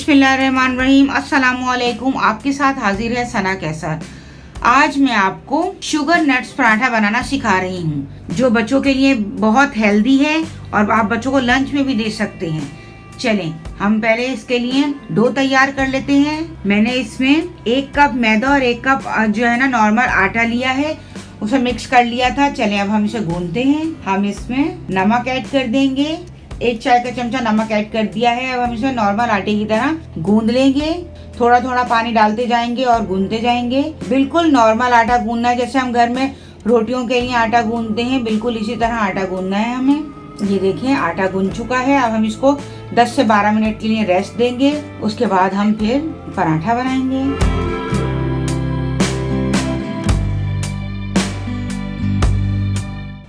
बिस्मिल्लाहिर्रहमानिर्रहीम। अस्सलामुअलैकुम। आपके साथ हाजिर है सना कैसर। आज मैं आपको शुगर नट्स पराठा बनाना सिखा रही हूँ, जो बच्चों के लिए बहुत हेल्दी है और आप बच्चों को लंच में भी दे सकते हैं। चलें, हम पहले इसके लिए डो तैयार कर लेते हैं। मैंने इसमें 1 कप मैदा और 1 कप जो है ना नॉर्मल आटा लिया है, उसे मिक्स कर लिया था। चलें, अब हम इसे गूंथते हैं। हम इसमें नमक ऐड कर देंगे, 1 चाय का चमचा नमक ऐड कर दिया है। अब हम इसे नॉर्मल आटे की तरह गूंद लेंगे। थोड़ा थोड़ा पानी डालते जाएंगे और गूंदते जाएंगे। बिल्कुल नॉर्मल आटा गूंदना है, जैसे हम घर में रोटियों के लिए आटा गूंदते हैं, बिल्कुल इसी तरह आटा गूंदना है हमें। ये देखिए, आटा गूंद चुका है। अब हम इसको 10 से 12 मिनट के लिए रेस्ट देंगे। उसके बाद हम फिर पराठा बनाएंगे।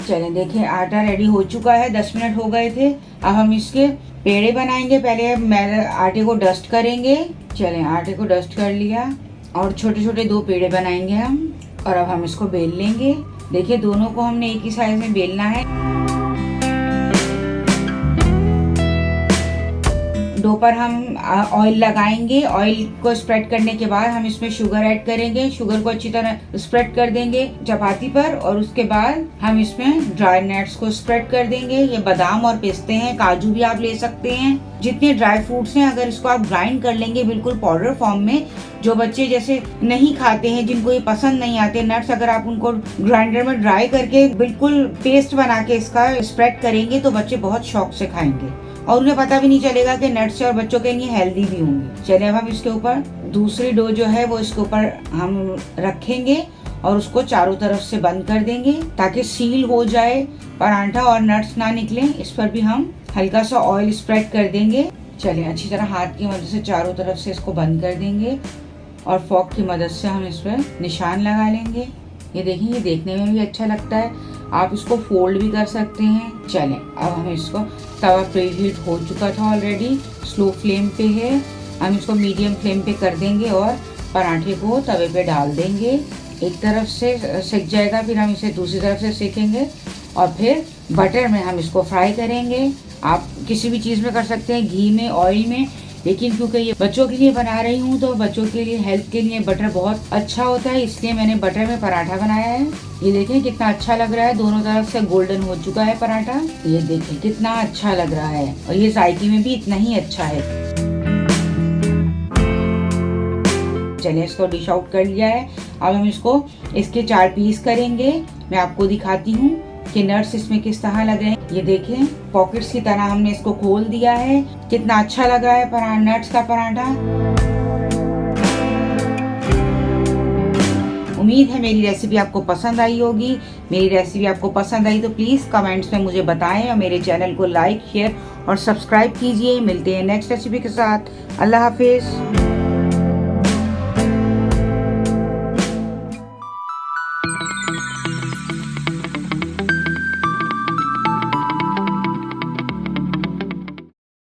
चलें, देखिए आटा रेडी हो चुका है, 10 मिनट हो गए थे। अब हम इसके पेड़े बनाएंगे। पहले मैदे आटे को डस्ट करेंगे। चलें, आटे को डस्ट कर लिया और छोटे छोटे 2 पेड़े बनाएंगे हम, और अब हम इसको बेल लेंगे। देखिए, दोनों को हमने एक ही साइज में बेलना है। डो पर हम ऑयल लगाएंगे। ऑयल को स्प्रेड करने के बाद हम इसमें शुगर ऐड करेंगे। शुगर को अच्छी तरह स्प्रेड कर देंगे चपाती पर, और उसके बाद हम इसमें ड्राई नट्स को स्प्रेड कर देंगे। ये बादाम और पिस्ते हैं, काजू भी आप ले सकते हैं। जितने ड्राई फ्रूट्स हैं, अगर इसको आप ग्राइंड कर लेंगे बिल्कुल पाउडर फॉर्म में, जो बच्चे जैसे नहीं खाते हैं, जिनको ये पसंद नहीं आते नट्स, अगर आप उनको ग्राइंडर में ड्राई करके बिल्कुल पेस्ट बना के इसका स्प्रेड करेंगे तो बच्चे बहुत शौक से खाएंगे और उन्हें पता भी नहीं चलेगा कि नट्स और बच्चों के लिए हेल्दी भी होंगे। चलिए, अब हम इसके ऊपर दूसरी डो जो है वो इसके ऊपर हम रखेंगे और उसको चारों तरफ से बंद कर देंगे ताकि सील हो जाए पराठा और नट्स ना निकले। इस पर भी हम हल्का सा ऑयल स्प्रेड कर देंगे। चलिए, अच्छी तरह हाथ की मदद से चारों तरफ से इसको बंद कर देंगे और फॉक की मदद से हम इस पर निशान लगा लेंगे। ये देखिए, ये देखने में भी अच्छा लगता है। आप इसको फोल्ड भी कर सकते हैं। चलें, अब हम इसको, तवा प्रीहीट हो चुका था ऑलरेडी, स्लो फ्लेम पे है। हम इसको मीडियम फ्लेम पे कर देंगे और पराठे को तवे पे डाल देंगे। एक तरफ से सेक जाएगा, फिर हम इसे दूसरी तरफ से सेकेंगे और फिर बटर में हम इसको फ्राई करेंगे। आप किसी भी चीज़ में कर सकते हैं, घी में, ऑयल में, लेकिन क्योंकि ये बच्चों के लिए बना रही हूँ तो बच्चों के लिए हेल्थ के लिए बटर बहुत अच्छा होता है, इसलिए मैंने बटर में पराठा बनाया है। ये देखें कितना अच्छा लग रहा है, दोनों तरफ से गोल्डन हो चुका है पराठा। ये देखें कितना अच्छा लग रहा है और ये जायके में भी इतना ही अच्छा है। चलिए, इसको डिश आउट कर लिया है। अब हम इसको इसके 4 पीस करेंगे। मैं आपको दिखाती हूँ कि नट्स इसमें किस तरह लग रहे हैं। ये देखें, पॉकेट्स की तरह हमने इसको खोल दिया है। कितना अच्छा लग रहा है नट्स का पराठा। उम्मीद है मेरी रेसिपी आपको पसंद आई होगी। मेरी रेसिपी आपको पसंद आई तो प्लीज़ कमेंट्स में मुझे बताएं और मेरे चैनल को लाइक, शेयर और सब्सक्राइब कीजिए। मिलते हैं नेक्स्ट रेसिपी के साथ। अल्लाह हाफिज़।